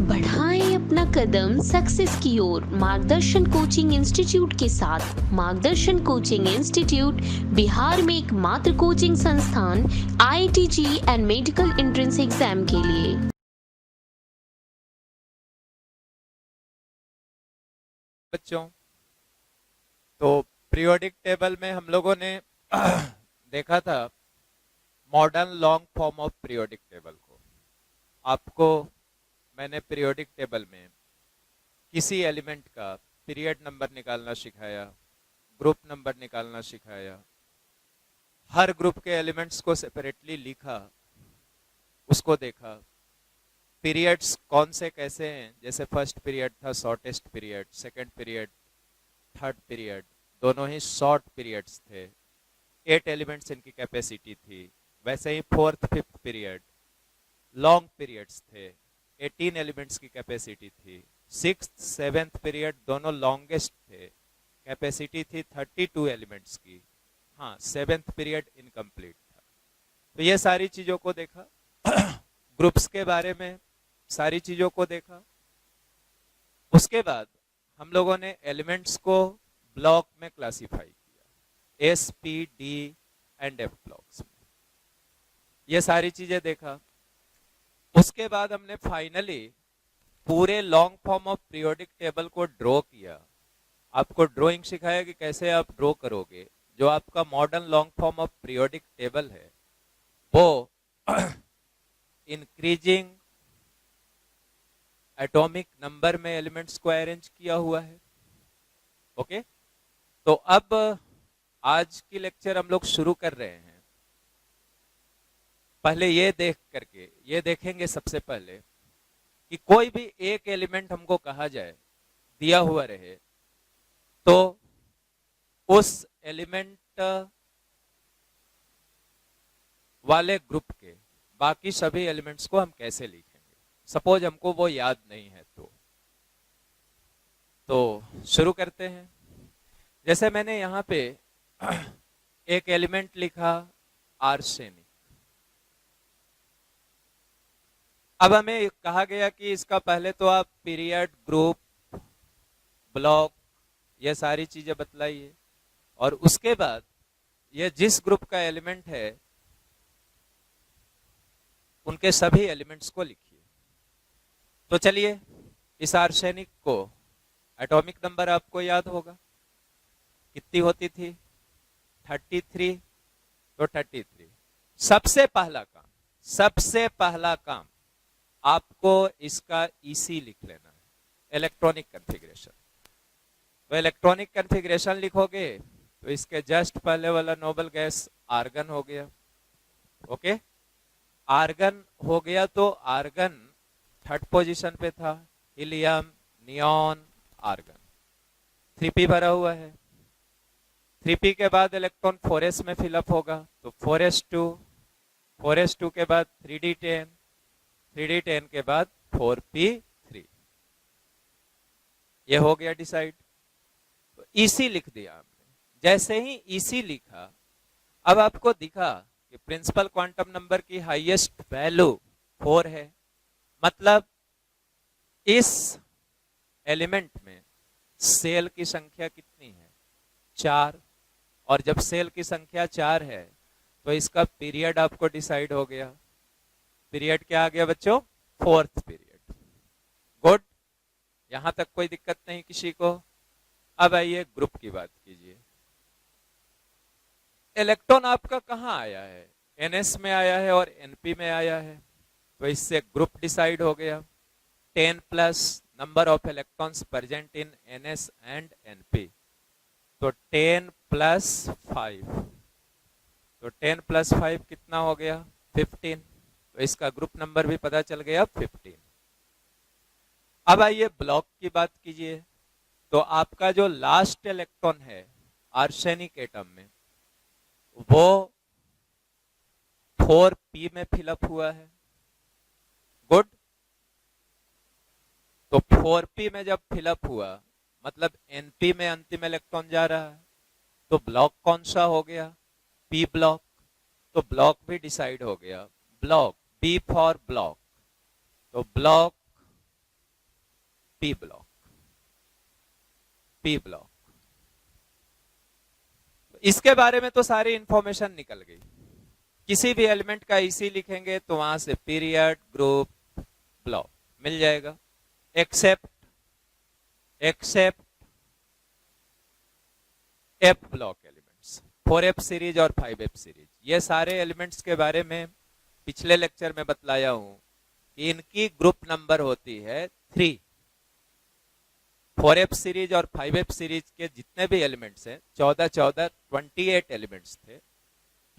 बढ़ाएं अपना कदम सक्सेस की ओर मार्गदर्शन कोचिंग इंस्टीट्यूट के साथ। मार्गदर्शन कोचिंग इंस्टीट्यूट बिहार में एकमात्र कोचिंग संस्थान IIT JEE and medical entrance exam के लिए। बच्चों, तो पीरियोडिक टेबल में हम लोगों ने देखा था modern long form of periodic table को। आपको मैंने पीरियोडिक टेबल में किसी एलिमेंट का पीरियड नंबर निकालना सिखाया, ग्रुप नंबर निकालना सिखाया, हर ग्रुप के एलिमेंट्स को सेपरेटली लिखा, उसको देखा, पीरियड्स कौन से कैसे हैं, जैसे फर्स्ट पीरियड था shortest period, second period, third period, दोनों ही शॉर्ट पीरियड्स थे, 8 एलिमेंट्स इनकी कैपेसिटी थी। वैसे ही fourth fifth period long periods थे, 18 एलिमेंट्स की कैपेसिटी थी। सिक्स्थ सेवेंथ पीरियड दोनों लॉन्गेस्ट थे, कैपेसिटी थी 32 एलिमेंट्स की। हाँ, सेवेंथ पीरियड इनकम्प्लीट था। तो ये सारी चीजों को देखा ग्रुप्स के बारे में सारी चीजों को देखा। उसके बाद हम लोगों ने एलिमेंट्स को ब्लॉक में क्लासिफाई किया, S, P, D and F blocks में। ये सारी चीजें देखा। उसके बाद हमने फाइनली पूरे long form of periodic table को ड्रॉ किया। आपको ड्राइंग सिखाया कि कैसे आप ड्रॉ करोगे। जो आपका modern long form of periodic table है वो इंक्रीजिंग एटॉमिक नंबर में एलिमेंट्स को अरेंज किया हुआ है। ओके, तो अब आज की लेक्चर हम लोग शुरू कर रहे हैं। पहले ये देखेंगे सबसे पहले कि कोई भी एक एलिमेंट हमको कहा जाए, दिया हुआ रहे, तो उस एलिमेंट वाले ग्रुप के बाकी सभी एलिमेंट्स को हम कैसे लिखेंगे। सपोज हमको वो याद नहीं है तो शुरू करते हैं। जैसे मैंने यहाँ पे एक एलिमेंट लिखा आर्सेनिक। अब हमें कहा गया कि इसका पहले तो आप पीरियड, ग्रुप, ब्लॉक, ये सारी चीजें बतलाइए, और उसके बाद ये जिस ग्रुप का एलिमेंट है उनके सभी एलिमेंट्स को लिखिए। तो चलिए, इस आर्सेनिक को एटॉमिक नंबर आपको याद होगा, कितनी होती थी? 33। तो 33। सबसे पहला काम आपको इसका EC लिख लेना है, इलेक्ट्रॉनिक कॉन्फ़िगरेशन। तो इलेक्ट्रॉनिक कॉन्फ़िगरेशन लिखोगे तो इसके जस्ट पहले वाला नोबल गैस आर्गन हो गया। ओके, आर्गन हो गया तो आर्गन थर्ड पोजीशन पे था, हीलियम, नियॉन, आर्गन। 3p भरा हुआ है। 3p के बाद इलेक्ट्रॉन 4s में फिलअप होगा, तो 4s2 के बाद 3d10, 3d10 के बाद 4p3। ये हो गया डिसाइड। तो EC लिख दिया हमने। जैसे ही EC लिखा, अब आपको दिखा कि प्रिंसिपल क्वांटम नंबर की हाईएस्ट वैल्यू 4 है। मतलब इस एलिमेंट में सेल की संख्या कितनी है? 4। और जब सेल की संख्या 4 है तो इसका पीरियड आपको डिसाइड हो गया। पीरियड क्या आ गया बच्चों? Fourth period. गुड, यहां तक कोई दिक्कत नहीं किसी को। अब आइए ग्रुप की बात कीजिए। इलेक्ट्रॉन आपका कहां आया है? NS में आया है और NP में आया है, तो इससे ग्रुप डिसाइड हो गया। 10 plus number of electrons present in NS and NP, तो 10 प्लस 5, तो 10 प्लस 5 कितना हो गया? 15। तो इसका ग्रुप नंबर भी पता चल गया 15। अब आइए ब्लॉक की बात कीजिए। तो आपका जो लास्ट इलेक्ट्रॉन है आर्सेनिक एटम में, वो 4p में फिलअप हुआ है। गुड, तो 4p में जब फिलअप हुआ मतलब NP में अंतिम इलेक्ट्रॉन जा रहा है, तो ब्लॉक कौन सा हो गया? P block. तो ब्लॉक भी डिसाइड हो गया। ब्लॉक, B फॉर ब्लॉक, तो block P block, P block. इसके बारे में तो सारी इंफॉर्मेशन निकल गई। किसी भी एलिमेंट का इसी लिखेंगे तो वहां से पीरियड, ग्रुप, ब्लॉक मिल जाएगा। Except F block elements, 4f series और 5f सीरीज, ये सारे एलिमेंट्स के बारे में पिछले लेक्चर में बतलाया हूं कि इनकी ग्रुप नंबर होती है 3। 4f सीरीज और 5f सीरीज के जितने भी एलिमेंट्स हैं, 28 एलिमेंट्स थे,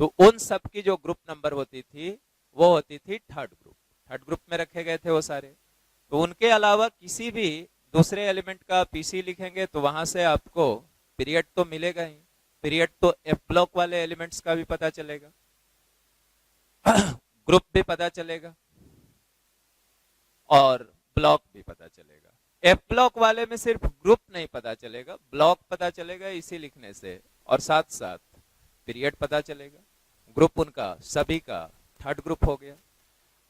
तो उन सब की जो ग्रुप नंबर होती थी वो होती थी थर्ड ग्रुप। थर्ड ग्रुप में रखे गए थे वो सारे। तो उनके अलावा किसी भी दूसरे एलिमेंट का पीसी लिखेंगे तो वहां से आपको पीरियड तो मिलेगा ही, पीरियड तो एफ ब्लॉक वाले एलिमेंट्स का भी पता चलेगा, ग्रुप भी पता चलेगा और ब्लॉक भी पता चलेगा। एफ ब्लॉक वाले में सिर्फ ग्रुप नहीं पता चलेगा, ब्लॉक पता चलेगा इसी लिखने से, और साथ साथ पीरियड पता चलेगा। ग्रुप उनका सभी का थर्ड ग्रुप हो गया।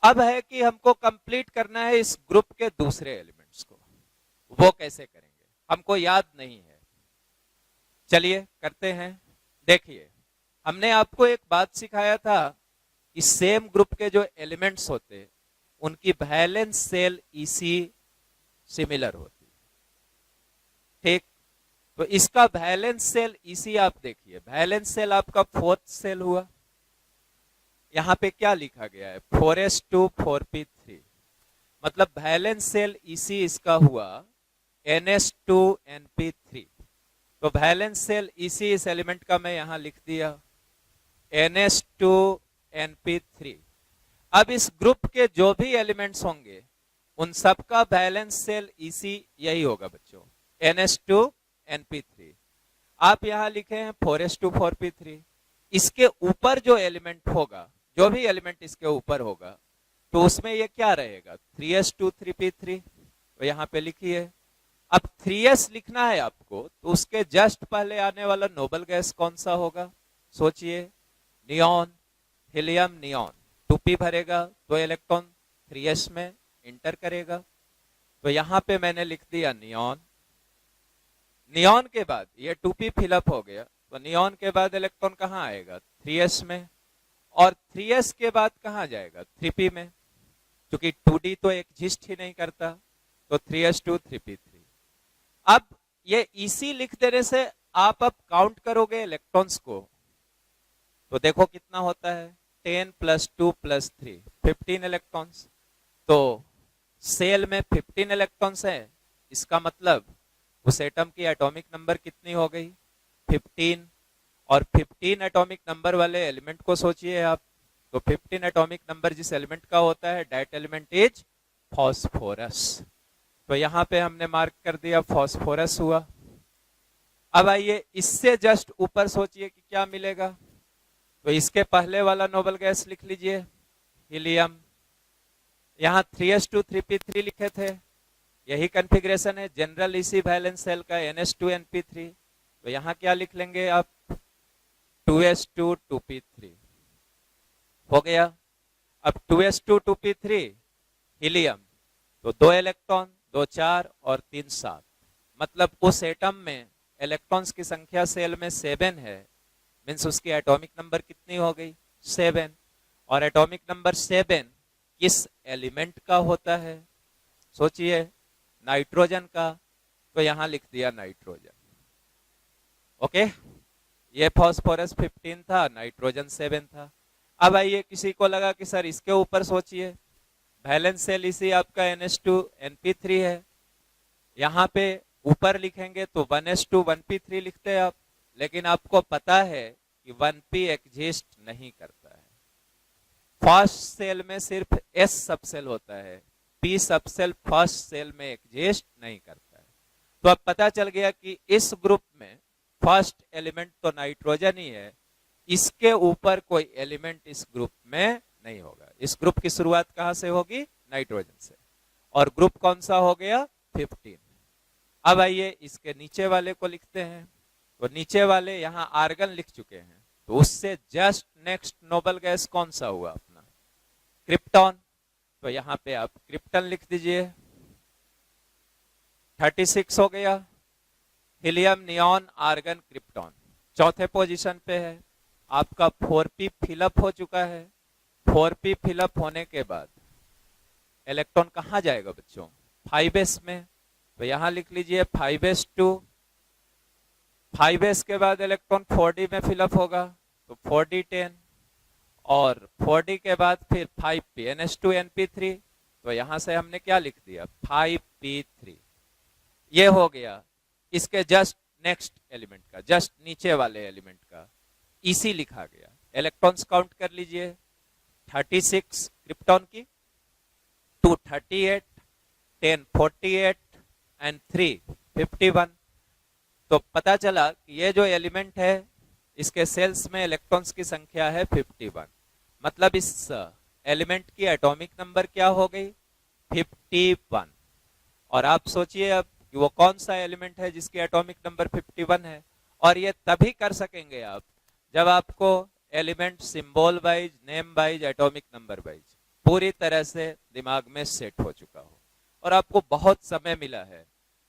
अब है कि हमको कंप्लीट करना है इस ग्रुप के दूसरे एलिमेंट्स को। वो कैसे करेंगे हमको याद नहीं है, चलिए करते हैं। देखिए, हमने आपको एक बात सिखाया था कि सेम ग्रुप के जो एलिमेंट्स होते उनकी वैलेंस सेल इसी सिमिलर होती, ठीक। तो इसका वैलेंस सेल इसी आप देखिए, वैलेंस सेल आपका 4th सेल हुआ। यहां पे क्या लिखा गया है, 4s2 4p3, मतलब वैलेंस सेल इसी इसका हुआ ns2 np3। तो वैलेंस सेल इसी इस एलिमेंट का मैं यहां लिख दिया ns2 np3। अब इस ग्रुप के जो भी एलिमेंट्स होंगे उन सब का वैलेंस सेल इसी यही होगा बच्चों, ns2 np3। आप यहां लिखे हैं 4s2 4p3। इसके ऊपर जो एलिमेंट होगा, जो भी एलिमेंट इसके ऊपर होगा, तो उसमें ये क्या रहेगा, 3s2 3p3। तो यहां पे लिखिए। अब 3s लिखना है आपको, तो उसके जस्ट पहले आने वाला नोबल गैस कौन सा होगा, सोचिए, नियॉन, हीलियम नियॉन। 2p भरेगा, 2 इलेक्ट्रॉन 3s में इंटर करेगा। तो यहां पे मैंने लिख दिया नियॉन। नियॉन के बाद ये 2p फिलअप हो गया, तो नियॉन के बाद इलेक्ट्रॉन कहां आएगा, 3s में, और 3s के बाद कहां जाएगा, 3p में, क्योंकि 2d तो एग्जिस्ट ही नहीं करता। तो 3s2 3p3। अब ये इसी लिख देने से आप अब काउंट करोगे इलेक्ट्रॉन्स को, तो देखो कितना होता है, 10 + 2 + 3 15 इलेक्ट्रॉन्स। तो सेल में 15 इलेक्ट्रॉन्स है, इसका मतलब उस एटम की एटॉमिक नंबर कितनी हो गई, 15। और 15 एटॉमिक नंबर वाले एलिमेंट को सोचिए आप, तो 15 एटॉमिक नंबर जिस एलिमेंट का होता है, दैट एलिमेंट इज फॉस्फोरस। तो यहां पे हमने मार्क कर दिया फॉस्फोरस हुआ। अब आइए इससे जस्ट ऊपर सोचिए कि क्या मिलेगा, तो इसके पहले वाला नोबल गैस लिख लीजिए, हीलियम। यहां 3s2 3p3 लिखे थे, यही कॉन्फ़िगरेशन है जनरल इसी वैलेंस सेल का, ns2 np3। तो यहां क्या लिख लेंगे आप, 2s2 2p3 हो गया। अब 2s2 2p3 हीलियम, तो 2 इलेक्ट्रॉन, 2 4 और 3 7, मतलब उस एटम में इलेक्ट्रॉन्स की संख्या सेल में 7 है, मीन्स उसकी एटॉमिक नंबर कितनी हो गई, 7। और एटॉमिक नंबर 7 किस एलिमेंट का होता है, सोचिए, नाइट्रोजन का। तो यहां लिख दिया नाइट्रोजन। ओके, ये फॉस्फोरस 15 था, नाइट्रोजन 7 था। अब आइए किसी को लगा कि सर इसके ऊपर सोचिए, वैलेंस सेल इसी आपका ns2 np3 है, यहां पे ऊपर लिखेंगे तो 1s2 1p3 लिखते हैं आप, लेकिन आपको पता है कि 1p एग्जिस्ट नहीं करता है। फर्स्ट सेल में सिर्फ s सबसेल होता है, p सबसेल फर्स्ट सेल में एग्जिस्ट नहीं करता है। तो अब पता चल गया कि इस ग्रुप में फर्स्ट एलिमेंट तो नाइट्रोजन ही है, इसके ऊपर कोई एलिमेंट इस ग्रुप में नहीं होगा। इस ग्रुप की शुरुआत कहां से होगी, नाइट्रोजन से, और ग्रुप कौन सा हो गया, 15। अब आइए इसके नीचे वाले को लिखते हैं। तो नीचे वाले यहां आर्गन लिख चुके हैं, तो उससे जस्ट नेक्स्ट नोबल गैस कौन सा हुआ अपना, क्रिप्टॉन। तो यहां पे आप क्रिप्टन लिख दीजिए। 36 हो गया। हीलियम, नियॉन, आर्गन, क्रिप्टॉन चौथे पोजीशन पे है। आपका 4p फिलअप हो चुका है। 4p फिलअप होने के बाद इलेक्ट्रॉन कहाँ जाएगा बच्चों? 5s में। तो यहां लिख लीजिए 5s2। 5s के बाद इलेक्ट्रॉन 4d में फिलअप होगा, तो 4d10, और 4d के बाद फिर 5p NH2 NP3। तो यहां से हमने क्या लिख दिया? 5p3। ये हो गया इसके जस्ट नेक्स्ट एलिमेंट का, जस्ट नीचे वाले एलिमेंट का इसी लिखा गया। इलेक्ट्रॉन्स काउंट कर लीजिए। 36 क्रिप्टॉन की, 2 38, 10 48 एंड 3 51। तो पता चला कि ये जो एलिमेंट है इसके सेल्स में इलेक्ट्रॉन्स की संख्या है 51। मतलब इस एलिमेंट की एटॉमिक नंबर क्या हो गई? 51। और आप सोचिए अब कि वो कौन सा एलिमेंट है जिसकी एटॉमिक नंबर 51 है। और ये तभी कर सकेंगे आप जब आपको element symbol wise, name wise, atomic number wise पूरी तरह से दिमाग में सेट हो चुका हो और आपको बहुत समय मिला है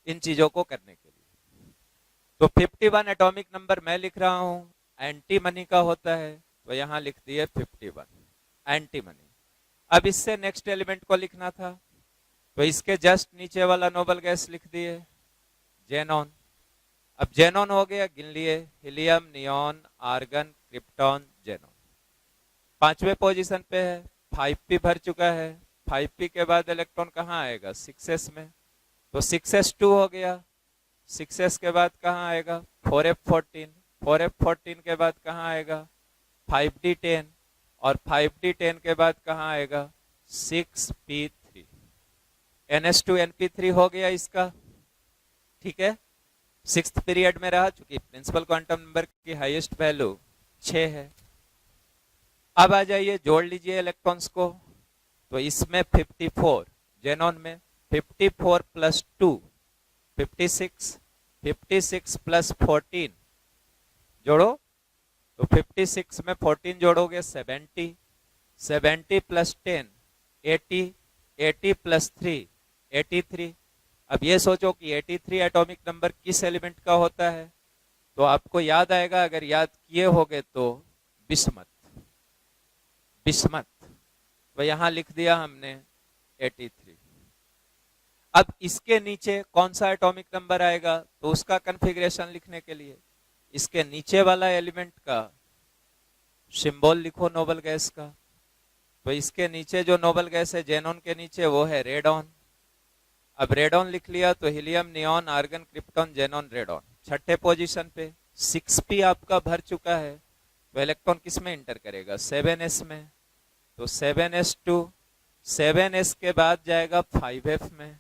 इन चीजों को करने के लिए। तो 51 एटॉमिक नंबर मैं लिख रहा हूं, एंटीमनी का होता है, तो यहां लिख दिए 51 एंटीमनी। अब इससे नेक्स्ट एलिमेंट को लिखना था, तो इसके जस्ट नीचे वाला नोबल गैस लिख दिए जेनॉन। अब जेनॉन हो गया, गिन लिए, helium, neon, argon, krypton, xenon. पांचवें पोजीशन पे है, 5p भर चुका है। 5p के बाद इलेक्ट्रॉन कहाँ आएगा? 6s में, तो 6s2 हो गया। 6s के बाद कहाँ आएगा? 4f14। 4f14 के बाद कहाँ आएगा? 5d10, और 5d10 के बाद कहाँ आएगा? 6p3। NH2 NP3 हो गया इसका, ठीक है। 6th पीरियड में रहा, चूंकि प्रिंसिपल क्वांटम नंबर की हाईएस्ट वैल्यू 6 है। अब आ जाइए, जोड़ लीजिए इलेक्ट्रॉन्स को। तो इसमें 54, जेनॉन में 54 प्लस 2 56, 56 प्लस 14 जोड़ो, तो 56 में 14 जोड़ोगे 70, 70 प्लस 10 80, 80 प्लस 3 83। अब ये सोचो कि 83 एटॉमिक नंबर किस एलिमेंट का होता है? तो आपको याद आएगा, अगर याद किए होगे तो बिस्मथ। बिस्मथ, तो यहां लिख दिया हमने 83। अब इसके नीचे कौन सा एटॉमिक नंबर आएगा? तो उसका कन्फिग्रेशन लिखने के लिए इसके नीचे वाला एलिमेंट का सिंबल लिखो नोबल गैस का। तो इसके नीचे जो नोबल गैस है जेनॉन के नीचे, वो है रेडॉन। अब रेडॉन लिख लिया, तो helium, neon, argon, krypton, xenon, radon. छठे पोजीशन पे 6p आपका भर चुका है, तो इलेक्ट्रॉन किस में इंटर करेगा? 7s में, तो 7s2। 7s के बाद जाएगा 5f में,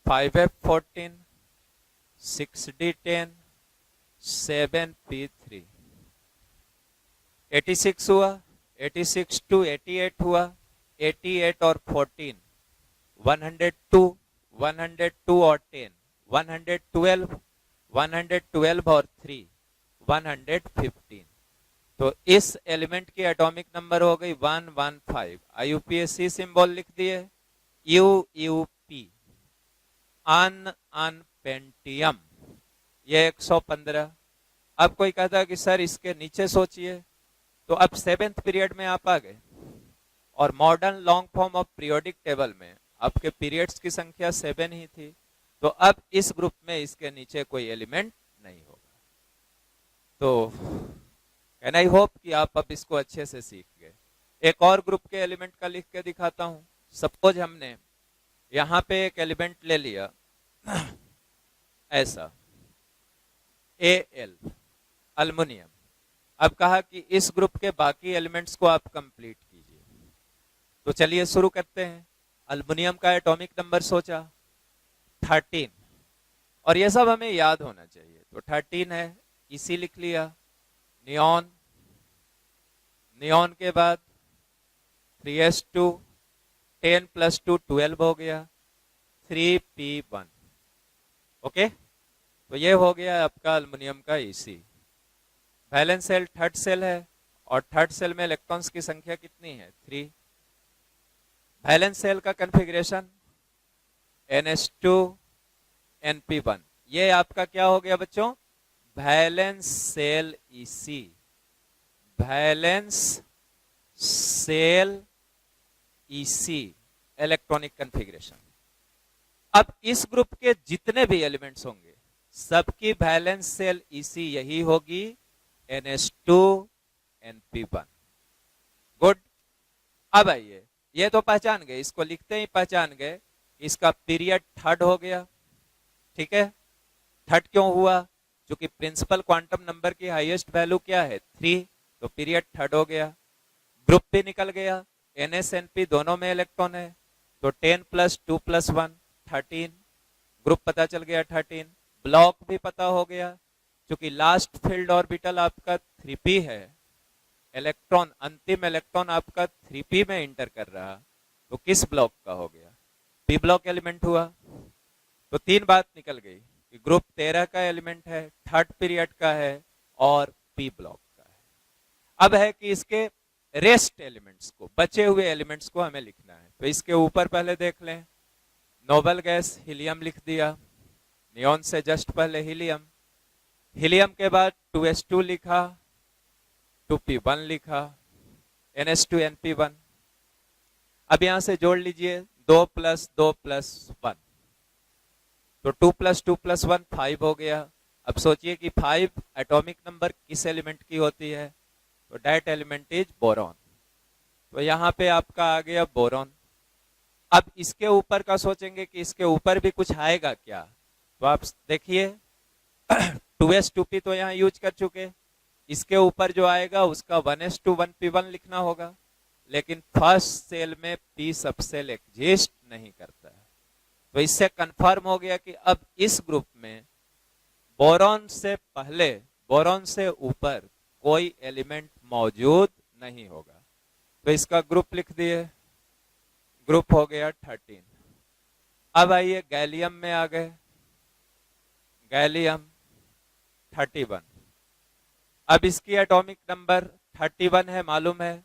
5f14, 6d10, 7p3। 86 हुआ, 86 टू 88 हुआ, 88 और 14 102, 102 और 10 112, 112 और 3 115। तो इस एलिमेंट की एटॉमिक नंबर हो गई 115। IUPAC सिंबल लिख दिए, UUP, अनपेंटियम, ये 115। अब कोई कहता है कि सर इसके नीचे सोचिए, तो अब 7th पीरियड में आप आ गए और modern long form of periodic table में आपके पीरियड्स की संख्या 7 ही थी, तो अब इस ग्रुप में इसके नीचे कोई एलिमेंट नहीं होगा। तो कैन आई होप कि आप अब इसको अच्छे से सीख गए। एक और ग्रुप के एलिमेंट का लिख के दिखाता हूं। सपोज हमने यहां पे एक एलिमेंट ले लिया ऐसा Al, अल्युमिनियम। अब कहा कि इस ग्रुप के बाकी एलिमेंट्स को आप कंप्लीट कीजिए। तो चलिए शुरू करते हैं। अल्युमिनियम का एटॉमिक नंबर सोचा 13, और ये सब हमें याद होना चाहिए। तो 13 है, इसी लिख लिया। नियॉन, नियॉन के बाद 3s2, 10 प्लस 2 12 हो गया, 3p1। ओके, तो ये हो गया आपका अल्युमिनियम का इसी। वैलेंस सेल थर्ड सेल है, और थर्ड सेल में इलेक्ट्रॉन्स की संख्या कितनी है? 3। वैलेंस सेल का कॉन्फ़िगरेशन NH2 NP1। ये आपका क्या हो गया बच्चों? Valence shell EC, valence shell EC electronic configuration. अब इस ग्रुप के जितने भी एलिमेंट्स होंगे सबकी वैलेंस सेल EC यही होगी, NH2 NP1। गुड। अब आइए, ये तो पहचान गए, इसको लिखते ही पहचान गए, इसका पीरियड थर्ड हो गया। ठीक है, थर्ड क्यों हुआ? क्योंकि प्रिंसिपल क्वांटम नंबर की हाईएस्ट वैल्यू क्या है? 3, तो पीरियड थर्ड हो गया। ग्रुप भी निकल गया, NS NP दोनों में इलेक्ट्रॉन है, तो 10 + 2 + 1 13, ग्रुप पता चल गया 13। ब्लॉक भी पता हो गया, क्योंकि लास्ट फील्ड ऑर्बिटल आपका 3p है, इलेक्ट्रॉन अंतिम इलेक्ट्रॉन आपका 3p में इंटर कर रहा, तो किस ब्लॉक का हो गया? p ब्लॉक एलिमेंट हुआ। तो 3 बात निकल गई कि ग्रुप 13 का एलिमेंट है, थर्ड पीरियड का है और p ब्लॉक का है। अब है कि इसके रेस्ट एलिमेंट्स को, बचे हुए एलिमेंट्स को हमें लिखना है। तो इसके ऊपर पहले देख लें, नोबल गैस हीलियम लिख दिया, नियॉन से जस्ट पहले हीलियम, हीलियम के बाद 2s2 लिखा, 2p1 लिखा, NH2 NP1। अब यहां से जोड़ लीजिए 2 + 2 + 1, तो 2 + 2 + 1 5 हो गया। अब सोचिए कि 5 एटॉमिक नंबर किस एलिमेंट की होती है? तो दैट एलिमेंट इज बोरॉन। तो यहां पे आपका आ गया बोरॉन। अब इसके ऊपर का सोचेंगे कि इसके ऊपर भी कुछ आएगा क्या? तो आप देखिए 2s2p तो यहाँ यूज कर चुके, इसके ऊपर जो आएगा उसका 1s2 1p1 लिखना होगा, लेकिन फर्स्ट सेल में p सब सेल एग्जिस्ट नहीं करता है। तो इससे कंफर्म हो गया कि अब इस ग्रुप में बोरॉन से पहले, बोरॉन से ऊपर कोई एलिमेंट मौजूद नहीं होगा। तो इसका ग्रुप लिख दिए, ग्रुप हो गया 13। अब आइए गैलियम में आ गए, गैलियम 31। अब इसकी एटॉमिक नंबर 31 है, मालूम है,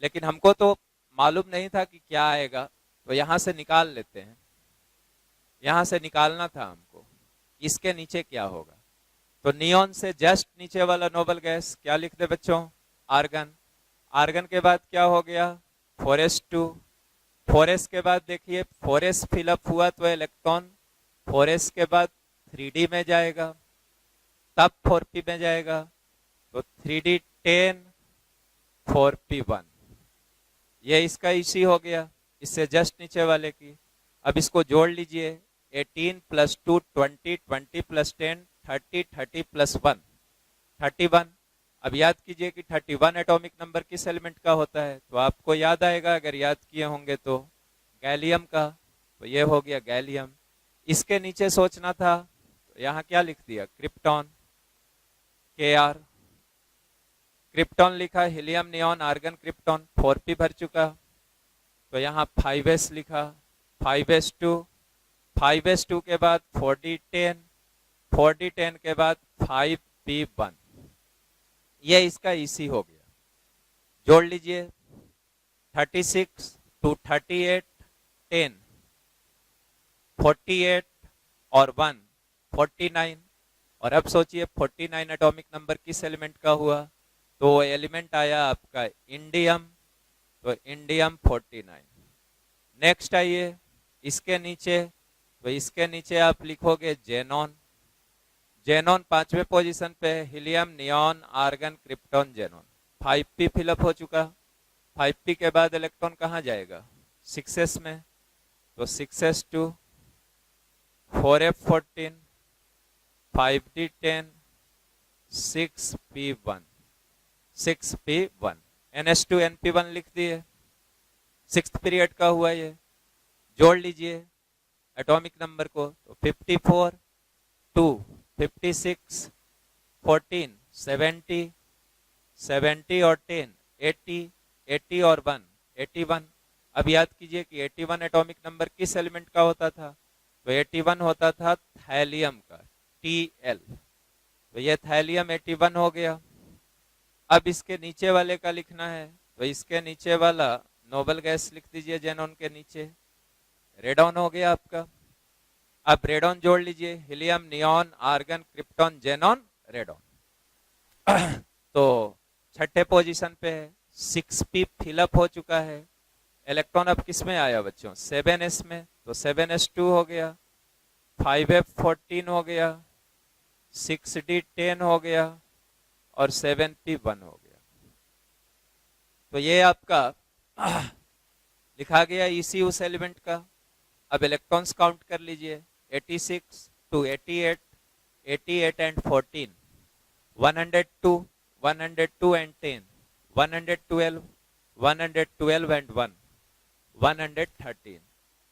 लेकिन हमको तो मालूम नहीं था कि क्या आएगा, तो यहां से निकाल लेते हैं। यहां से निकालना था हमको इसके नीचे क्या होगा। तो नियॉन से जस्ट नीचे वाला नोबल गैस क्या लिख दे बच्चों? आर्गन। आर्गन के बाद क्या हो गया? 4s2। 4s के बाद देखिए 4s फिलअप हुआ तो इलेक्ट्रॉन 4s के बाद 3d में जाएगा, तब 4p में जाएगा, तो 3d 10 4p1, ये इसका इसी हो गया, इससे जस्ट नीचे वाले की। अब इसको जोड़ लीजिए, 18 + 2 20, 20 + 10 30, 30 + 1 31। अब याद कीजिए कि 31 एटॉमिक नंबर किस एलिमेंट का होता है? तो आपको याद आएगा, अगर याद किए होंगे तो, गैलियम का। तो ये हो गया गैलियम। इसके नीचे सोचना था, तो यहाँ क्या लिख दिया? Krypton, Kr। क्रिप्टॉन लिखा, helium neon argon krypton 4p भर चुका, तो यहाँ 5s लिखा, 5s2, 5s2 के बाद 4d 10, 4d 10 के बाद 5p1, ये इसका EC हो गया। जोड़ लीजिए 36 to 38 10, 48 और 1 49। और अब सोचिए 49 एटॉमिक नंबर किस एलिमेंट का हुआ? तो वो एलिमेंट आया आपका इंडियम, तो इंडियम 49। नेक्स्ट आइए इसके नीचे, तो इसके नीचे आप लिखोगे जेनॉन। जेनॉन 5वें पोजीशन पे, helium neon argon krypton xenon. 5p fill up हो चुका, 5p के बाद इलेक्ट्रॉन कहाँ जाएगा? 6s में, तो 6s2, 4f14, 5d 10, 6p1, 6p1, NH2 NP1 लिख दिए, 6th पीरियड का हुआ ये। जोड़ लीजिए एटॉमिक नंबर को, तो 54 2 56 14 70 70 और 10 80 80 और 1 81। अब याद कीजिए कि 81 एटॉमिक नंबर किस एलिमेंट का होता था? तो 81 होता था थैलियम का, Tl। तो ये थैलियम 81 हो गया। अब इसके नीचे वाले का लिखना है, तो इसके नीचे वाला नोबल गैस लिख दीजिए जेनॉन के नीचे, रेडॉन हो गया आपका। अब रेडॉन जोड़ लीजिए, helium, neon, argon, krypton, xenon, radon. तो छठे पोजीशन पे है, 6p फिलअप हो चुका है। इलेक्ट्रॉन अब किस में आया बच्चों? 7s में, तो 7s2 हो गया, 5f14 हो गया, 6d10 हो गया और 7p1 हो गया। तो ये आपका लिखा गया इसी उस एलिमेंट का। अब इलेक्ट्रॉन्स काउंट कर लीजिए, 86 to 88, 88 and 14, 102, 102 and 10, 112, 112 and 1, 113।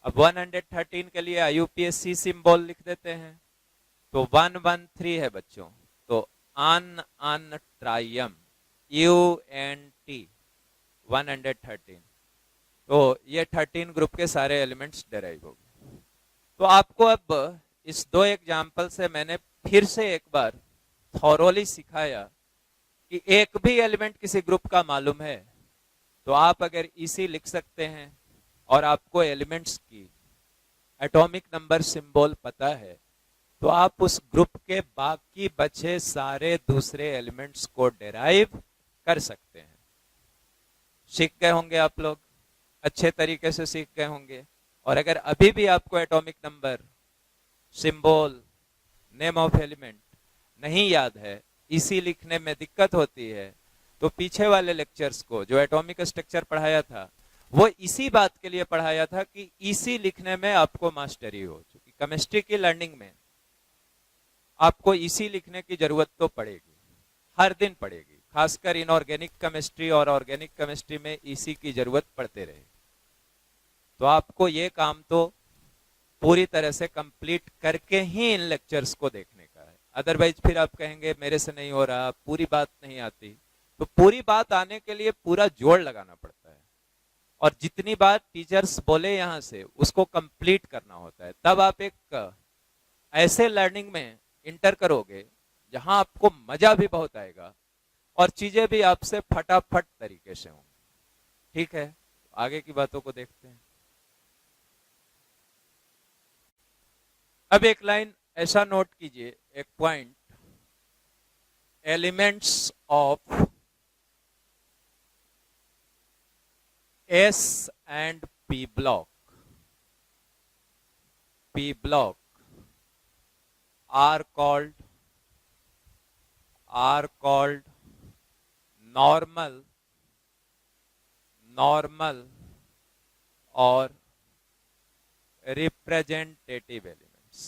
अब 113 के लिए IUPAC सिंबल लिख देते हैं, तो 113 है बच्चों, तो अन ट्राइयम, UNT 113। तो ये 13 ग्रुप के सारे एलिमेंट्स डेराइव हो गए। तो आपको अब इस दो एग्जाम्पल से मैंने फिर से एक बार थॉरोली सिखाया कि एक भी एलिमेंट किसी ग्रुप का मालूम है तो आप अगर इसी लिख सकते हैं और आपको एलिमेंट्स की एटॉमिक नंबर सिंबल पता है तो आप उस ग्रुप के बाकी बचे सारे दूसरे एलिमेंट्स को डेराइव कर सकते हैं। सीख गए होंगे आप लोग, अच्छे तरीके से सीख गए होंगे। और अगर अभी भी आपको atomic number, symbol, name of element नहीं याद है, इसी लिखने में दिक्कत होती है, तो पीछे वाले लेक्चर्स को जो एटॉमिक स्ट्रक्चर पढ़ाया था वो इसी बात के लिए पढ़ाया था कि इसी लिखने में आपको मास्टरी हो। चूंकि केमिस्ट्री की लर्निंग में आपको इसी लिखने की जरूरत तो पड़ेगी, हर दिन पड़ेगी, खासकर इनऑर्गेनिक केमिस्ट्री और ऑर्गेनिक केमिस्ट्री में इसी की जरूरत पड़ते रहे। तो आपको ये काम तो पूरी तरह से कंप्लीट करके ही इन लेक्चर्स को देखने का है। अदरवाइज फिर आप कहेंगे मेरे से नहीं हो रहा, पूरी बात नहीं आती। तो पूरी बात आने के लिए पूरा जोड़ लगाना पड़ता है और जितनी बात टीचर्स बोले यहां से उसको कंप्लीट करना होता है। तब आप एक ऐसे लर्निंग में इंटर करोगे जहां आपको मजा भी बहुत आएगा और चीजें भी आपसे फटाफट तरीके से होंगी। ठीक है, आगे की बातों को देखते हैं। अब एक लाइन ऐसा नोट कीजिए, एक point, elements of S and P block are called normal or representative elements.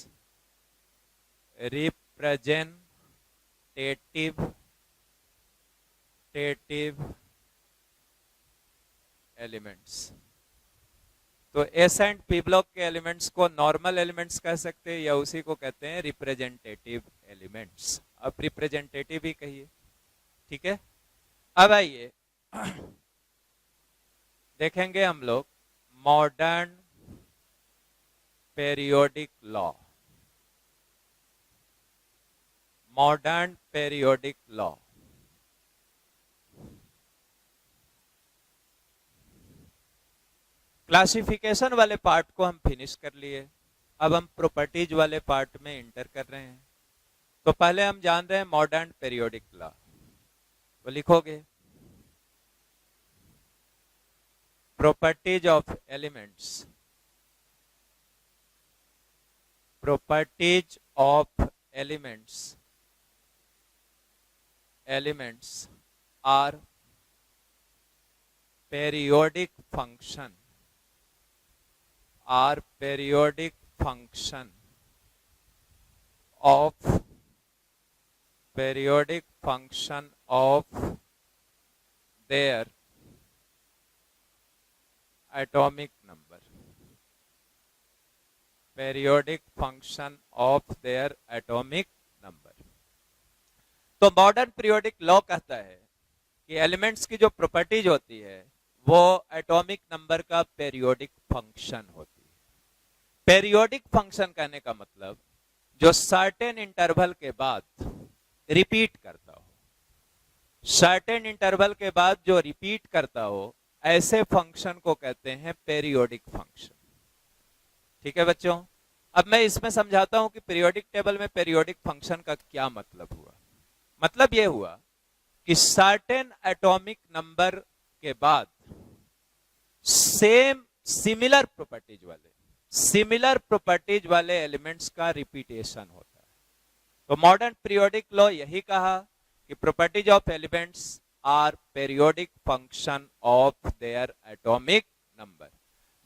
Elements. तो एस एंड पी ब्लॉक के एलिमेंट्स को नॉर्मल एलिमेंट्स कह सकते हैं या उसी को कहते हैं रिप्रेजेंटेटिव एलिमेंट्स। अब रिप्रेजेंटेटिव ही कहिए, ठीक है। अब आइए देखेंगे हम लोग modern periodic law. Modern periodic law classification वाले पार्ट को हम फिनिश कर लिए। अब हम प्रॉपर्टीज वाले पार्ट में इंटर कर रहे हैं। तो पहले हम जान रहे हैं मॉडर्न पेरियोडिक लॉ। तो लिखोगे properties of elements, properties of elements are periodic function of their atomic number, periodic function of their atomic number। तो मॉडर्न पीरियोडिक लॉ कहता है कि एलिमेंट्स की जो प्रॉपर्टीज होती है वो एटॉमिक नंबर का पेरियोडिक फंक्शन होती है। पेरियोडिक फंक्शन कहने का मतलब जो सर्टेन इंटरवल के बाद रिपीट करता हो, सर्टेन इंटरवल के बाद जो रिपीट करता हो, ऐसे फंक्शन को कहते हैं पेरियोडिक फंक्शन। ठीक है बच्चों। अब मैं इसमें समझाता हूं कि पीरियोडिक टेबल में पीरियोडिक फंक्शन का क्या मतलब हुआ। मतलब यह हुआ कि सर्टेन एटॉमिक नंबर के बाद सेम सिमिलर प्रॉपर्टीज वाले एलिमेंट्स का रिपीटेशन होता है। तो मॉडर्न पीरियोडिक लॉ यही कहा कि properties of elements are periodic function of their atomic number.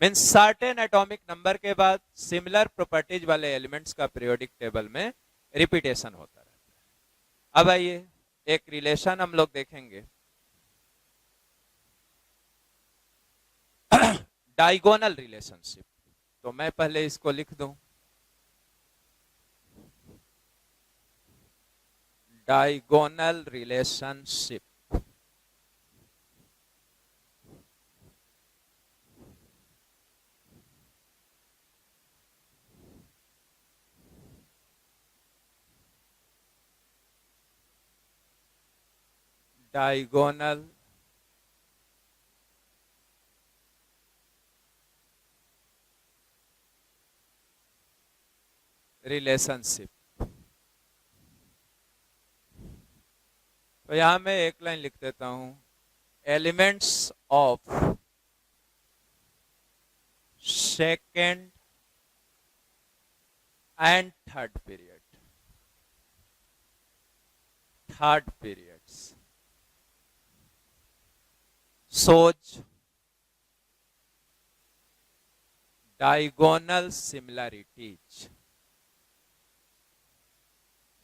Means certain atomic number के बाद सिमिलर प्रॉपर्टीज वाले एलिमेंट्स का पीरियोडिक टेबल में रिपीटेशन होता रहता है। अब आइए एक रिलेशन हम लोग देखेंगे, डायगोनल रिलेशनशिप। तो मैं पहले इसको लिख दूं, डायगोनल रिलेशनशिप। Diagonal relationship. तो यहां मैं एक लाइन लिख देता हूं, elements of second and third periods shows diagonal similarities,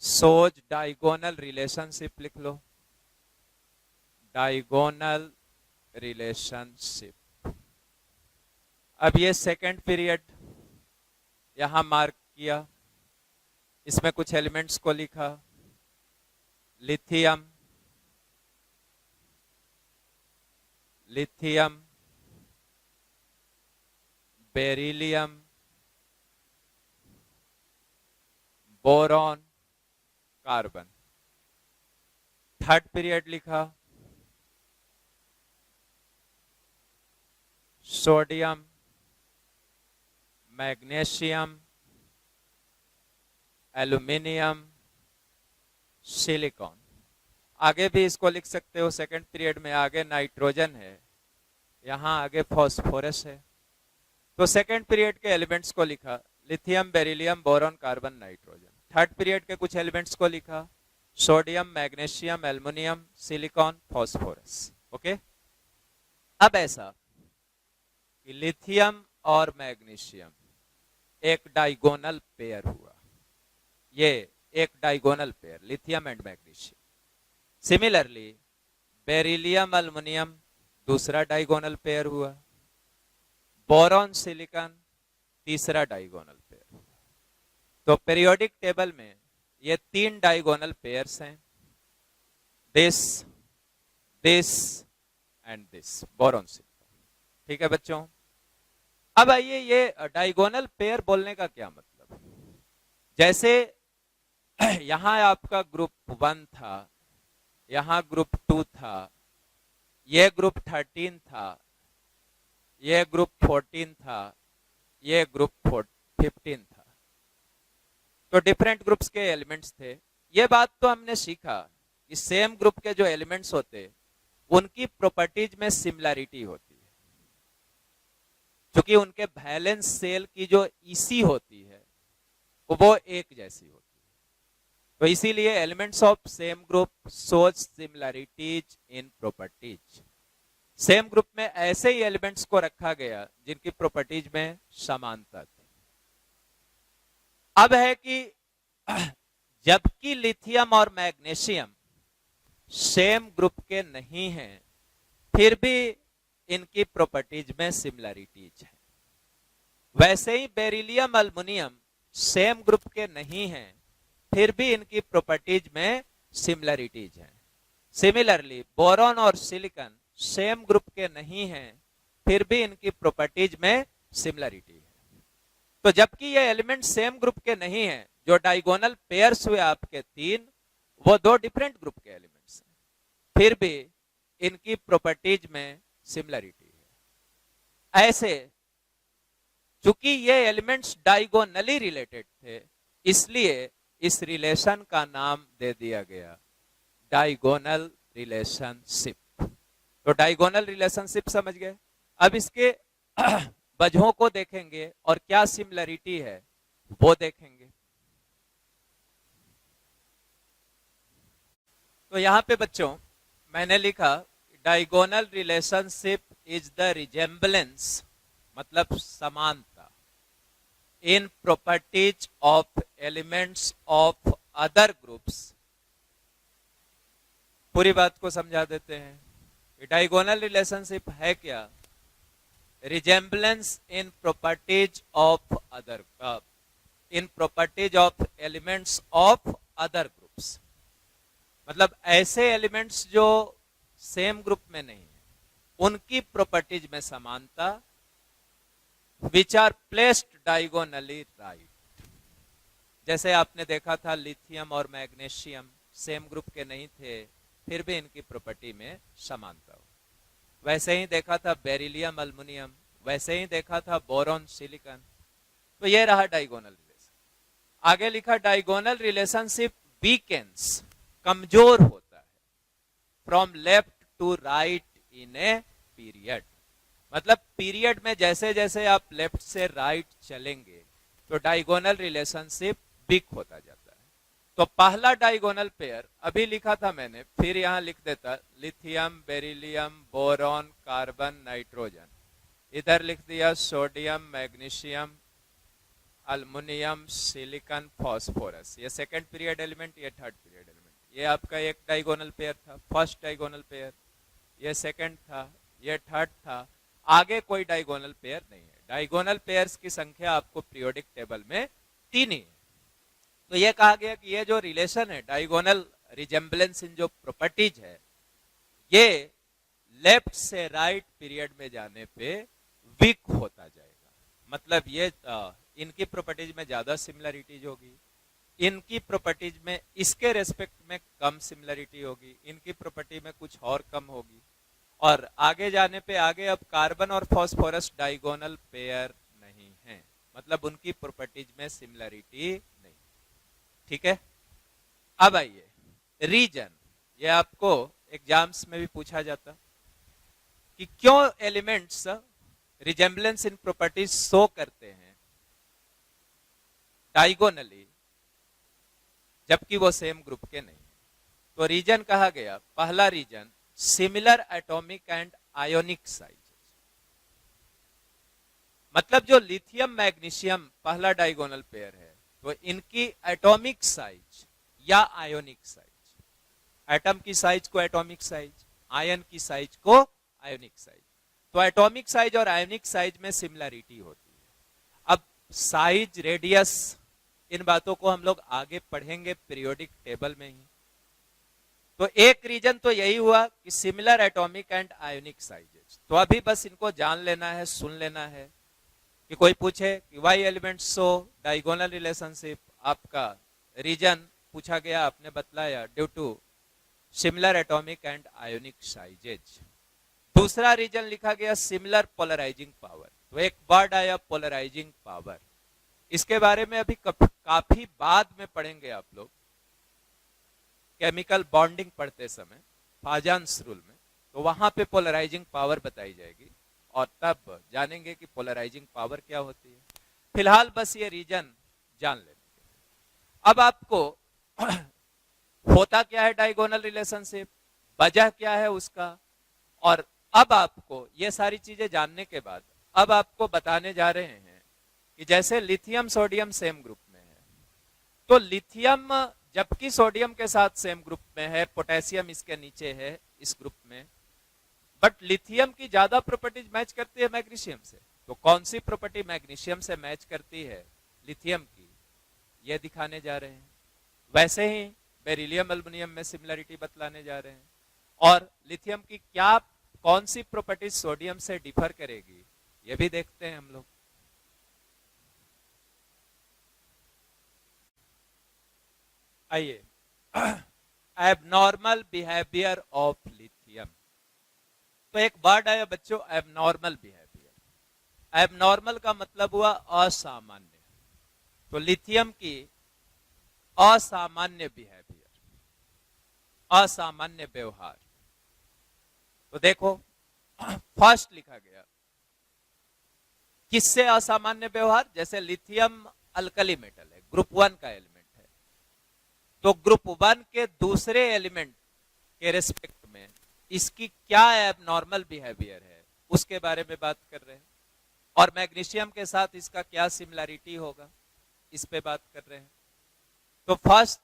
shows diagonal relationship। लिख लो, डायगोनल रिलेशनशिप। अब ये सेकेंड पीरियड यहां मार्क किया, इसमें कुछ एलिमेंट्स को लिखा, lithium, beryllium, boron, carbon. Third period लिखा, सोडियम, मैग्नीशियम, एल्यूमिनियम, सिलिकॉन। आगे भी इसको लिख सकते हो, सेकंड पीरियड में आगे नाइट्रोजन है, यहां आगे फॉस्फोरस है। तो सेकंड पीरियड के एलिमेंट्स को लिखा, lithium, beryllium, boron, carbon, nitrogen. Third period के कुछ एलिमेंट्स को लिखा, sodium, magnesium, aluminium, silicon, phosphorus. Okay. अब ऐसा कि लिथियम और मैग्नीशियम एक डायगोनल पेयर हुआ, ये एक diagonal pair, lithium and magnesium. Similarly beryllium aluminium दूसरा डायगोनल पेयर हुआ, बोरॉन सिलिकॉन तीसरा डायगोनल पेयर हुआ। तो पीरियोडिक टेबल में ये तीन डायगोनल पेयर्स हैं, this this and this, boron silicon. ठीक है बच्चों। अब आइए, ये डायगोनल पेयर बोलने का क्या मतलब। जैसे यहां आपका ग्रुप 1 था, यहां ग्रुप 2 था, ये ग्रुप 13 था, ये ग्रुप 14 था, ये ग्रुप 15 था। तो डिफरेंट ग्रुप्स के एलिमेंट्स थे। ये बात तो हमने सीखा कि सेम ग्रुप के जो एलिमेंट्स होते उनकी प्रॉपर्टीज में सिमिलैरिटी होती है, क्योंकि उनके वैलेंस सेल की जो ईसी होती है वो एक जैसी होती है। तो इसीलिए elements of same group shows similarities in properties. Same group में ऐसे ही एलिमेंट्स को रखा गया जिनकी प्रॉपर्टीज में समानता थी। अब है कि जबकि लिथियम और मैग्नीशियम सेम ग्रुप के नहीं हैं, फिर भी इनकी प्रॉपर्टीज में सिमिलैरिटीज है। वैसे ही बेरिलियम एल्युमिनियम सेम ग्रुप के नहीं हैं, फिर भी इनकी प्रॉपर्टीज में सिमिलैरिटीज है। सिमिलरली बोरॉन और सिलिकॉन सेम ग्रुप के नहीं हैं, फिर भी इनकी प्रॉपर्टीज में सिमिलैरिटी है। तो जबकि ये एलिमेंट सेम ग्रुप के नहीं हैं, जो डायगोनल पेयर्स हुए आपके तीन, वो दो डिफरेंट ग्रुप के एलिमेंट्स हैं, फिर भी इनकी प्रॉपर्टीज में सिमिलैरिटी है। ऐसे चूंकि ये एलिमेंट्स डायगोनली रिलेटेड थे, इसलिए इस रिलेशन का नाम दे दिया गया डायगोनल रिलेशनशिप। तो डायगोनल रिलेशनशिप समझ गए। अब इसके वजहों को देखेंगे और क्या सिमिलरिटी है वो देखेंगे। तो यहां पे बच्चों मैंने लिखा diagonal relationship is the resemblance, मतलब समानता, in properties of elements of other groups. पूरी बात को समझा देते हैं। डायगोनल रिलेशनशिप है क्या? Resemblance in properties of other, in properties of elements of other groups, मतलब ऐसे एलिमेंट्स जो सेम ग्रुप में नहीं है उनकी प्रॉपर्टीज में समानता, which are placed diagonally right. जैसे आपने देखा था लिथियम और मैग्नीशियम सेम ग्रुप के नहीं थे, फिर भी इनकी प्रॉपर्टी में समानता हो। वैसे ही देखा था बेरिलियम अल्मुनियम, वैसे ही देखा था बोरॉन सिलिकॉन। तो ये रहा डायगोनल रिलेशन। आगे लिखा डायगोनल रिलेशनशिप वीकेंस, कमजोर होता है, from left to right in a period. मतलब पीरियड में जैसे जैसे आप लेफ्ट से राइट चलेंगे तो डायगोनल रिलेशनशिप वीक होता जाता है। तो पहला डायगोनल पेयर अभी लिखा था मैंने, फिर यहां लिख देता lithium, beryllium, boron, carbon, nitrogen. इधर लिख दिया sodium, magnesium, aluminium, silicon, phosphorus. ये सेकंड पीरियड एलिमेंट, ये थर्ड पीरियड एलिमेंट। ये आपका एक डायगोनल पेयर था, फर्स्ट डायगोनल पेयर। ये सेकंड था, ये थर्ड था। आगे कोई डायगोनल पेयर नहीं है। डायगोनल पेयर्स की संख्या आपको पीरियोडिक टेबल में 3 ही है। तो ये कहा गया कि ये जो रिलेशन है डायगोनल रिजेम्बलेंस इन जो प्रॉपर्टीज है, ये लेफ्ट से राइट पीरियड में जाने पे वीक होता जाएगा। मतलब ये इनकी प्रॉपर्टीज में ज्यादा सिमिलरिटीज होगी, इनकी प्रॉपर्टीज में इसके रेस्पेक्ट में कम सिमिलरिटी होगी, इनकी प्रॉपर्टी में कुछ और कम होगी। और आगे जाने पे आगे अब कार्बन और फास्फोरस डायगोनल पेयर नहीं है, मतलब उनकी प्रॉपर्टीज में सिमिलरिटी नहीं। ठीक है। अब आइए रीजन। ये आपको एग्जाम्स में भी पूछा जाता कि क्यों एलिमेंट्स रिजेम्बलेंस इन प्रॉपर्टीज शो करते हैं डायगोनली जबकि वो सेम ग्रुप के नहीं है। तो रीजन कहा गया, पहला reason similar atomic and ionic size. मतलब जो लिथियम मैग्नीशियम पहला डायगोनल पेयर है, तो इनकी एटॉमिक साइज या आयोनिक साइज, एटम की साइज को एटॉमिक साइज, आयन की साइज को आयोनिक साइज। तो एटॉमिक साइज और आयोनिक साइज में सिमिलरिटी होती है। अब साइज, रेडियस, इन बातों को हम लोग आगे पढ़ेंगे पीरियोडिक टेबल में ही। तो एक रीजन तो यही हुआ कि similar atomic and ionic sizes. तो अभी बस इनको जान लेना है, सुन लेना है कि कोई पूछे कि why elements show diagonal relationship, आपका रीजन पूछा गया, आपने बतलाया due to similar atomic and ionic sizes. दूसरा रीजन लिखा गया सिमिलर पोलराइजिंग पावर। तो एक वर्ड आया पोलराइजिंग पावर, इसके बारे में अभी काफी बाद में पढ़ेंगे आप लोग केमिकल बॉन्डिंग पढ़ते समय फाजान्स रूल में। तो वहां पे पोलराइजिंग पावर बताई जाएगी और तब जानेंगे कि पोलराइजिंग पावर क्या होती है। फिलहाल बस ये रीजन जान लेने के लिए। अब आपको होता क्या है डायगोनल रिलेशनशिप, वजह क्या है उसका, और अब आपको ये सारी चीजें जानने के बाद अब आपको बताने जा रहे हैं कि जैसे लिथियम सोडियम सेम ग्रुप में है, तो लिथियम जबकि सोडियम के साथ सेम ग्रुप में है, पोटेशियम इसके नीचे है इस ग्रुप में, बट लिथियम की ज्यादा प्रॉपर्टीज मैच करती है मैग्नीशियम से। तो कौन सी प्रॉपर्टी मैग्नीशियम से मैच करती है लिथियम की, ये दिखाने जा रहे हैं। वैसे ही बेरिलियम अल्मुनियम में सिमिलरिटी बतलाने जा रहे हैं। और लिथियम की क्या कौन सी प्रॉपर्टीज सोडियम से डिफर करेगी ये भी देखते हैं हम लोग। आइए एबनॉर्मल बिहेवियर ऑफ लिथियम। तो एक वर्ड आया बच्चों एबनॉर्मल बिहेवियर। एबनॉर्मल का मतलब हुआ असामान्य। तो लिथियम की असामान्य बिहेवियर, असामान्य व्यवहार। तो देखो फर्स्ट लिखा गया किससे असामान्य व्यवहार, जैसे लिथियम अल्कली मेटल है, ग्रुप 1 का एलिमेंट है, तो ग्रुप 1 के दूसरे एलिमेंट के रेस्पेक्ट में इसकी क्या एबनॉर्मल बिहेवियर है उसके बारे में बात कर रहे हैं। और मैग्नीशियम के साथ इसका क्या सिमिलरिटी होगा इस पे बात कर रहे हैं। तो फर्स्ट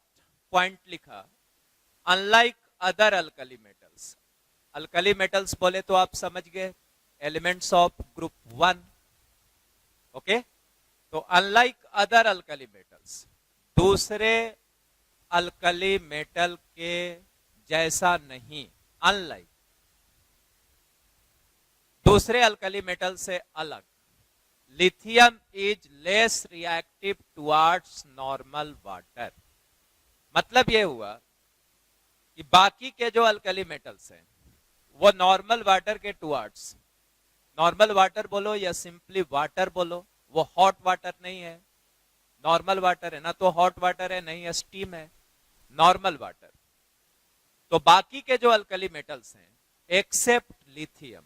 पॉइंट लिखा, unlike other alkali metals. Alkali metals बोले तो आप समझ गए, एलिमेंट्स ऑफ ग्रुप 1। ओके, तो अनलाइक अदर अल्कली मेटल्स, दूसरे अल्कली मेटल के जैसा नहीं, अनलाइक, दूसरे अल्कली मेटल से अलग। Lithium is less reactive towards normal water. मतलब यह हुआ कि बाकी के जो अल्कली मेटल्स हैं वो नॉर्मल वाटर के टुवर्ड्स, नॉर्मल वाटर बोलो या सिंपली वाटर बोलो, वो हॉट वाटर नहीं है, नॉर्मल वाटर है, ना तो हॉट वाटर है नहीं स्टीम है, नॉर्मल वाटर। तो बाकी के जो अल्कली मेटल्स हैं एक्सेप्ट लिथियम,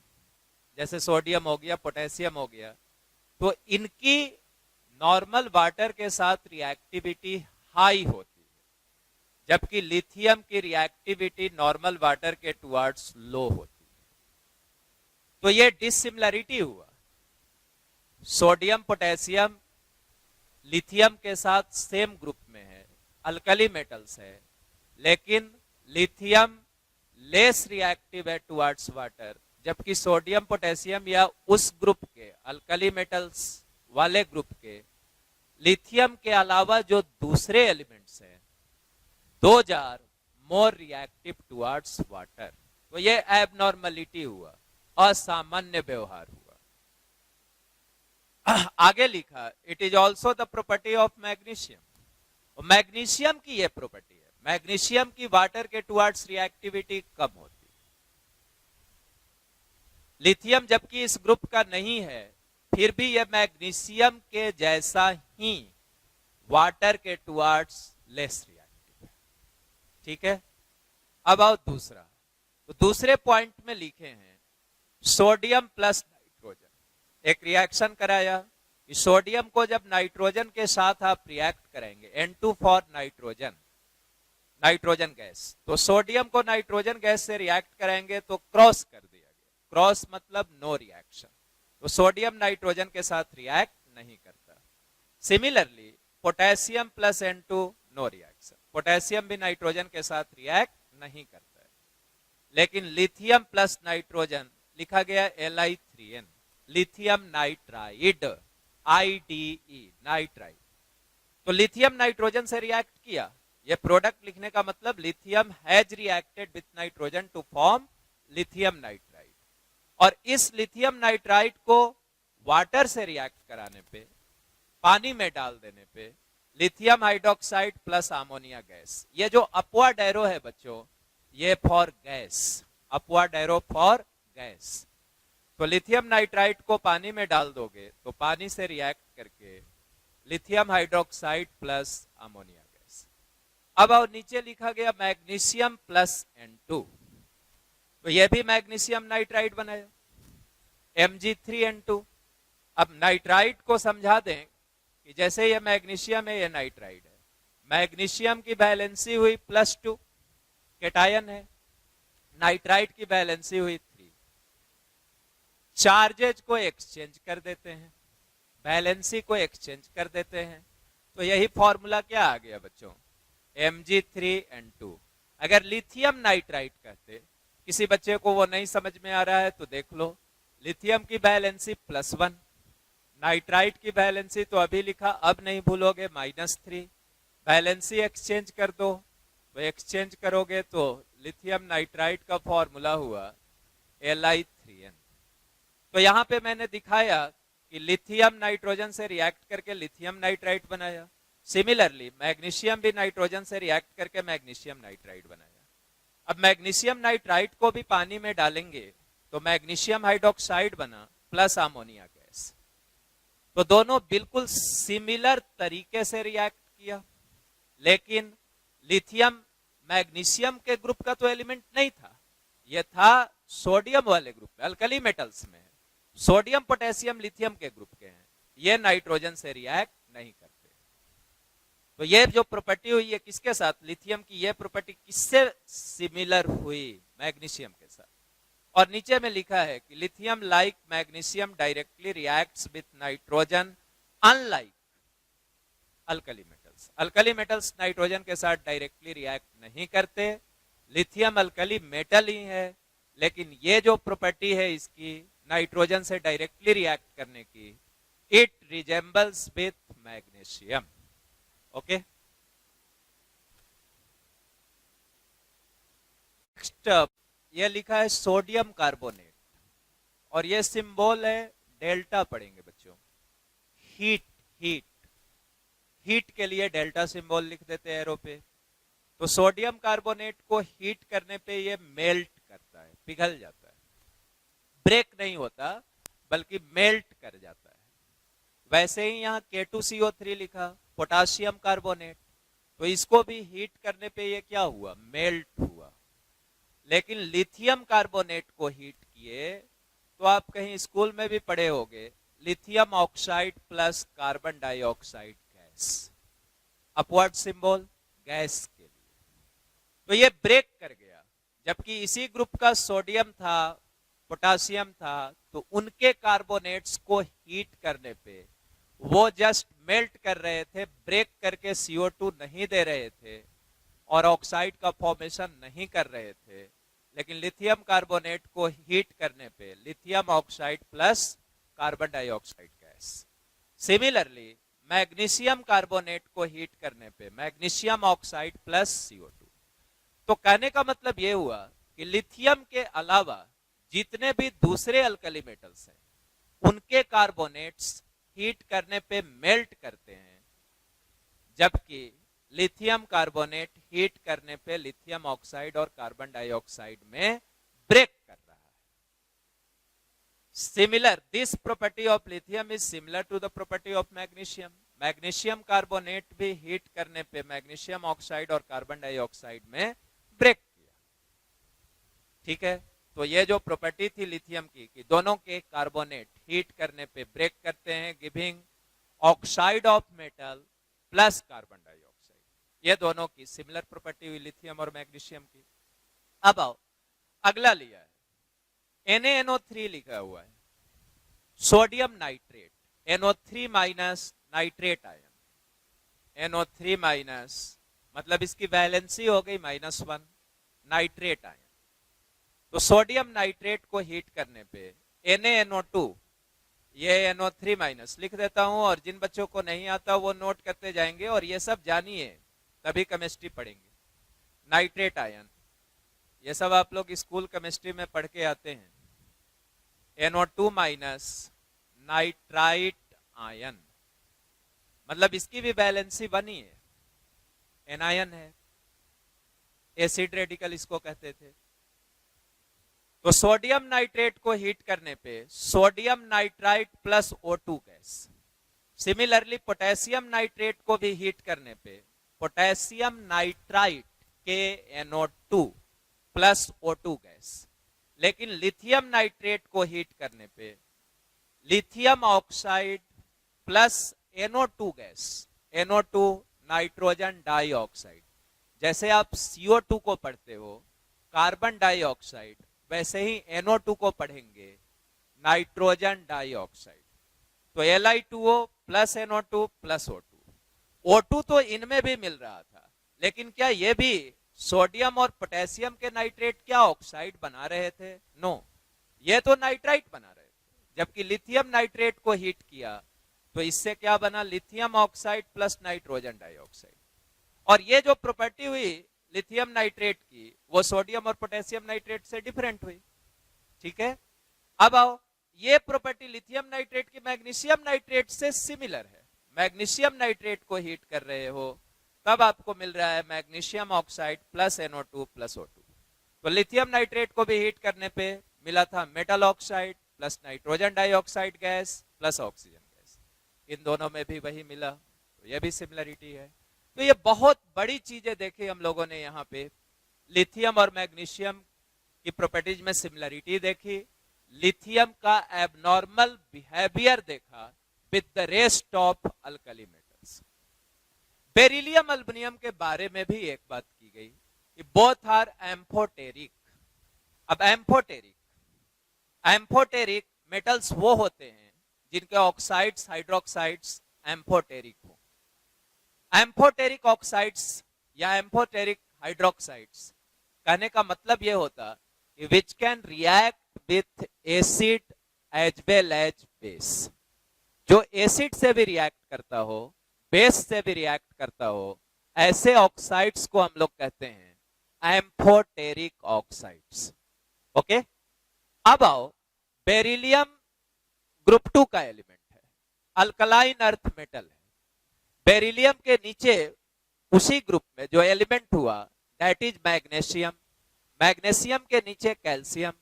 जैसे सोडियम हो गया, पोटेशियम हो गया, तो इनकी नॉर्मल वाटर के साथ रिएक्टिविटी हाई होती है, जबकि लिथियम की रिएक्टिविटी नॉर्मल वाटर के टुवर्ड्स लो होती है। तो ये डिसिमिलरिटी हुआ, सोडियम पोटेशियम लिथियम के साथ सेम ग्रुप में है, अल्कली मेटल्स है, लेकिन लिथियम लेस रिएक्टिव है टुवर्ड्स वाटर, जबकि सोडियम पोटेशियम या उस ग्रुप के अल्कली मेटल्स वाले ग्रुप के लिथियम के अलावा जो दूसरे एलिमेंट्स हैं those are more reactive towards water. तो ये एबनॉर्मलिटी हुआ, असामान्य व्यवहार हुआ। आगे लिखा, it is also the property of magnesium. Magnesium की यह प्रॉपर्टी है, मैग्नीशियम की वाटर के टुवर्ड्स रिएक्टिविटी कम होती है। लिथियम जबकि इस ग्रुप का नहीं है, फिर भी यह मैग्नीशियम के जैसा ही वाटर के टुवर्ड्स लेस रिएक्टिव है। ठीक है, अब आओ दूसरा। तो दूसरे पॉइंट में लिखे हैं सोडियम प्लस नाइट्रोजन। एक रिएक्शन कराया कि सोडियम को जब नाइट्रोजन के साथ आप रिएक्ट करेंगे, N2 for nitrogen, nitrogen gas, तो सोडियम को नाइट्रोजन गैस से रिएक्ट करेंगे तो क्रॉस कर दिया गया, क्रॉस मतलब नो रिएक्शन, तो सोडियम नाइट्रोजन के साथ रिएक्ट नहीं करता। Similarly potassium plus N2 no reaction, potassium भी नाइट्रोजन के साथ रिएक्ट नहीं करता है। लेकिन लिथियम प्लस नाइट्रोजन लिखा गया Li3n, lithium nitride, IDE, nitride. तो लिथियम नाइट्रोजन से रिएक्ट किया, ये प्रोडक्ट लिखने का मतलब lithium has reacted with nitrogen to form lithium nitride. और इस लिथियम नाइट्राइड को वाटर से रिएक्ट कराने पे, पानी में डाल देने पे lithium hydroxide plus ammonia gas, ये जो अपवर्ड एरो है बच्चों, ये for gas, upward arrow for gas. तो लिथियम नाइट्राइड को पानी में डाल दोगे तो पानी से रिएक्ट करके lithium hydroxide plus ammonia gas. अब और नीचे लिखा गया मैग्नीशियम प्लस N2, तो यह भी मैग्नीशियम नाइट्राइड बनाया, Mg3N2। अब नाइट्राइड को समझा दें कि जैसे ये मैग्नीशियम है, ये नाइट्राइड है, मैग्नीशियम की वैलेंसी हुई +2, कैटायन है, नाइट्राइड की वैलेंसी हुई 3, चार्जेज को एक्सचेंज कर देते हैं, वैलेंसी को एक्सचेंज कर देते हैं, तो यही फॉर्मूला क्या आ गया बच्चों, Mg3N2। अगर लिथियम नाइट्राइड कहते, किसी बच्चे को वो नहीं समझ में आ रहा है तो देख लो, लिथियम की वैलेंसी +1, नाइट्राइड की वैलेंसी तो अभी लिखा, अब नहीं भूलोगे, -3, वैलेंसी एक्सचेंज कर दो, तो एक्सचेंज करोगे तो लिथियम नाइट्राइड का फॉर्मूला हुआ Li3n। तो यहां पे मैंने दिखाया कि लिथियम नाइट्रोजन से रिएक्ट करके लिथियम नाइट्राइड बनाया, सिमिलरली मैग्नीशियम भी नाइट्रोजन से रिएक्ट करके मैग्नीशियम नाइट्राइड बनाया। अब मैग्नीशियम नाइट्राइड को भी पानी में डालेंगे तो मैग्नीशियम हाइड्रोक्साइड बना प्लस अमोनिया गैस, तो दोनों बिल्कुल सिमिलर तरीके से रिएक्ट किया, लेकिन लिथियम मैग्नीशियम के ग्रुप का तो एलिमेंट नहीं था, यह था सोडियम वाले ग्रुप में, अल्कली मेटल्स में है। सोडियम पोटेशियम लिथियम के ग्रुप के हैं, ये नाइट्रोजन से रिएक्ट नहीं करते। तो ये जो प्रॉपर्टी हुई है किसके साथ, लिथियम की ये प्रॉपर्टी किससे सिमिलर हुई, मैग्नीशियम के साथ। और नीचे में लिखा है कि lithium like magnesium directly reacts with nitrogen unlike alkali metals. Alkali metals nitrogen के साथ डायरेक्टली रिएक्ट नहीं करते, लिथियम अल्कली मेटल ही है, लेकिन ये जो प्रॉपर्टी है इसकी नाइट्रोजन से डायरेक्टली रिएक्ट करने की, it resembles with magnesium. Okay, next ये लिखा है सोडियम कार्बोनेट, और ये सिंबल है डेल्टा, पढ़ेंगे बच्चों। हीट हीट हीट के लिए डेल्टा सिंबल लिख देते हैं एरो पे। तो सोडियम कार्बोनेट को हीट करने पे ये मेल्ट करता है, पिघल जाता है, ब्रेक नहीं होता बल्कि मेल्ट कर जाता है। वैसे ही यहाँ K2CO3 लिखा, पोटासियम कार्बोनेट, तो इसको भी हीट करने पे ये क्या हुआ, मेल्ट हुआ। लेकिन लिथियम कार्बोनेट को हीट किए तो आप कहीं स्कूल में भी पढ़े होंगे, lithium oxide plus carbon dioxide gas, upward symbol gas के लिए। तो ये ब्रेक कर गया, जबकि इसी ग्रुप का सोडियम था, पोटासियम था, तो उनके कार्बोनेट्स को हीट करने पे वो जस्ट मेल्ट कर रहे थे, ब्रेक करके CO2 नहीं दे रहे थे और ऑक्साइड का फॉर्मेशन नहीं कर रहे थे। लेकिन लिथियम कार्बोनेट को हीट करने पे lithium oxide plus carbon dioxide gas. Similarly magnesium carbonate को हीट करने पे मैग्नीशियम ऑक्साइड प्लस CO2। तो कहने का मतलब यह हुआ कि लिथियम के अलावा जितने भी दूसरे अल्कली मेटल्स हैं उनके कार्बोनेट्स हीट करने पे मेल्ट करते हैं, जबकि लिथियम कार्बोनेट हीट करने पे लिथियम ऑक्साइड और कार्बन डाइऑक्साइड में ब्रेक कर रहा है। Similar, this property of lithium is similar to the property of magnesium. Magnesium carbonate भी हीट करने पे मैग्नीशियम ऑक्साइड और कार्बन डाइऑक्साइड में ब्रेक किया। ठीक है, तो ये जो प्रॉपर्टी थी लिथियम की कि दोनों के कार्बोनेट हीट करने पे ब्रेक करते हैं, giving oxide of metal plus carbon dioxide, ये दोनों की सिमिलर प्रॉपर्टी हुई लिथियम और मैग्नीशियम की। अब आओ अगला लिया है NaNO3 लिखा हुआ है, sodium nitrate, NO3 minus nitrate ion, NO3 minus मतलब इसकी वैलेंसी हो गई -1, नाइट्रेट आयन। तो सोडियम नाइट्रेट को हीट करने पे NaNO2, ये NO3 माइनस लिख देता हूं, और जिन बच्चों को नहीं आता वो नोट करते जाएंगे, और ये सब जानिए तभी केमिस्ट्री पढ़ेंगे। नाइट्रेट आयन, ये सब आप लोग स्कूल केमिस्ट्री में पढ़ के आते हैं। NO2 माइनस नाइट्राइट आयन, मतलब इसकी भी वैलेंसी 1 ही है, एनायन है, एसिड रेडिकल इसको कहते थे। तो सोडियम नाइट्रेट को हीट करने पे sodium nitrite plus O2 gas. Similarly potassium nitrate को भी हीट करने पे potassium nitrite KNO2 plus O2 gas. लेकिन लिथियम नाइट्रेट को हीट करने पे lithium oxide plus NO2 gas, NO2 nitrogen dioxide. जैसे आप CO2 को पढ़ते हो कार्बन डाइऑक्साइड, वैसे ही NO2 को पढ़ेंगे नाइट्रोजन डाइऑक्साइड। तो Li2O plus NO2 plus O2। O2 तो इनमें भी मिल रहा था, लेकिन क्या ये भी सोडियम और पोटेशियम के नाइट्रेट क्या ऑक्साइड बना रहे थे? नो, ये तो नाइट्राइट बना रहे थे। जबकि लिथियम नाइट्रेट को हीट किया तो इससे क्या बना, lithium oxide plus nitrogen dioxide. और ये जो प्रॉपर्टी हुई लिथियम नाइट्रेट की वो सोडियम और पोटेशियम नाइट्रेट से डिफरेंट हुई। ठीक है, अब आओ ये प्रॉपर्टी लिथियम नाइट्रेट की मैग्नीशियम नाइट्रेट से सिमिलर है। मैग्नीशियम नाइट्रेट को हीट कर रहे हो तब आपको मिल रहा है magnesium oxide plus NO2 plus O2। तो लिथियम नाइट्रेट को भी हीट करने पे मिला था metal oxide plus nitrogen dioxide gas plus oxygen gas. इन दोनों में भी वही मिला, तो ये भी सिमिलरिटी है। तो ये बहुत बड़ी चीजें देखी हम लोगों ने यहाँ पे। लिथियम और मैग्नीशियम की प्रॉपर्टीज में सिमिलरिटी देखी, लिथियम का एबनॉर्मल बिहेवियर देखा with the rest of alkali metals. Beryllium aluminium के बारे में भी एक बात की गई कि बोथ आर एम्फोटेरिक। अब एम्फोटेरिक मेटल्स वो होते हैं जिनके ऑक्साइड्स हाइड्रोक्साइड्स एम्फोटेरिक हो। एम्फोटेरिक ऑक्साइड्स या एम्फोटेरिक हाइड्रोक्साइड्स कहने का मतलब यह होता कि which can react with acid as well as base. जो एसिड से भी रिएक्ट करता हो, बेस से भी रिएक्ट करता हो, ऐसे ऑक्साइड्स को हम लोग कहते हैं एम्फोटेरिक ऑक्साइड्स। ओके, अब आओ, बेरिलियम ग्रुप 2 का एलिमेंट है, अल्कलाइन अर्थ मेटल है। बेरिलियम के नीचे उसी ग्रुप में जो एलिमेंट हुआ दैट इज मैग्नीशियम, मैग्नीशियम के नीचे कैल्शियम।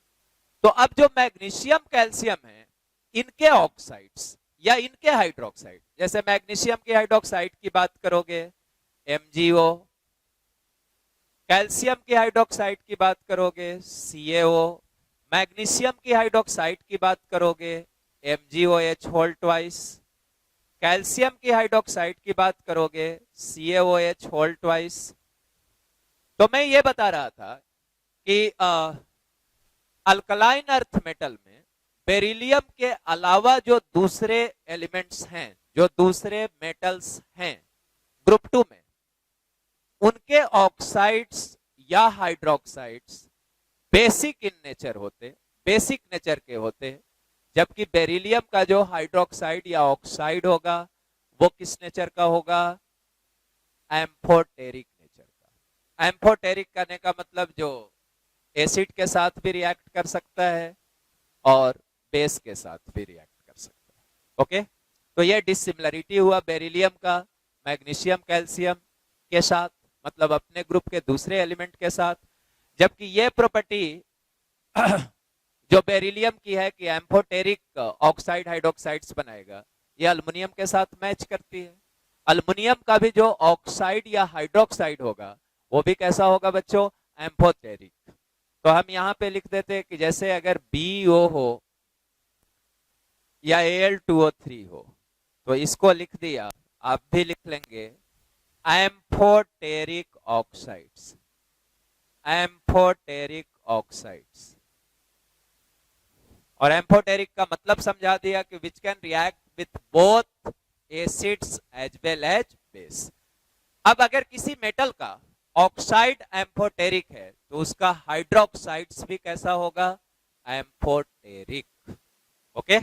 तो अब जो मैग्नीशियम कैल्शियम है, इनके ऑक्साइड्स या इनके हाइड्रोक्साइड, जैसे मैग्नीशियम के हाइड्रोक्साइड की बात करोगे MgO, कैल्शियम की हाइड्रोक्साइड की बात करोगे CaO, मैग्नीशियम की हाइड्रोक्साइड की बात करोगे MgOH होल ट्वाइस, कैल्शियम की हाइड्रोक्साइड की बात करोगे CaOH होल ट्वाइस। तो मैं ये बता रहा था कि अल्कलाइन अर्थ मेटल में बेरिलियम के अलावा जो दूसरे एलिमेंट्स हैं, जो दूसरे मेटल्स हैं ग्रुप 2 में, उनके ऑक्साइड्स या हाइड्रोक्साइड्स बेसिक इन नेचर होते, बेसिक नेचर के होते, जबकि बेरिलियम का जो हाइड्रोक्साइड या ऑक्साइड होगा वो किस नेचर का होगा? एम्फोटेरिक नेचर का। एम्फोटेरिक कहने का मतलब जो एसिड के साथ भी रिएक्ट कर सकता है और बेस के साथ भी रिएक्ट कर सकता है। ओके, तो ये डिसिमिलरिटी हुआ बेरिलियम का मैग्नीशियम कैल्शियम के साथ, मतलब अपने ग्रुप के दूसरे एलिमेंट के साथ। जबकि ये प्रॉपर्टी जो बेरिलियम की है कि एम्फोटेरिक ऑक्साइड हाइड्रोक्साइड्स बनाएगा, ये अल्युमिनियम के साथ मैच करती है। अल्युमिनियम का भी जो ऑक्साइड या हाइड्रोक्साइड होगा वो भी कैसा होगा बच्चों? एम्फोटेरिक। तो हम यहाँ पे लिख देते हैं कि जैसे अगर BO हो या Al2O3 हो, तो इसको लिख दिया, आप भी लिख लेंगे एम्फोटेरिक ऑक्साइड्स, एम्फोटेरिक ऑक्साइड्स। और एम्फोटेरिक का मतलब समझा दिया कि which can react with both acids as well as base. अब अगर किसी मेटल का ऑक्साइड एम्फोटेरिक है तो उसका हाइड्रोक्साइड्स भी कैसा होगा? एम्फोटेरिक। ओके,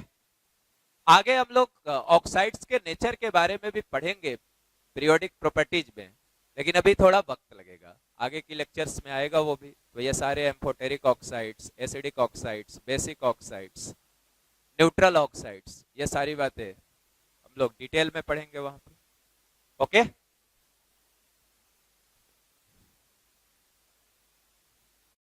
आगे हम लोग ऑक्साइड्स के नेचर के बारे में भी पढ़ेंगे पीरियोडिक प्रॉपर्टीज में, लेकिन अभी थोड़ा वक्त लगेगा, आगे की लेक्चर्स में आएगा वो भी। तो ये सारे amphoteric oxides, acidic oxides, basic oxides, neutral oxides, ये सारी बातें हम लोग डिटेल में पढ़ेंगे वहां पे। ओके।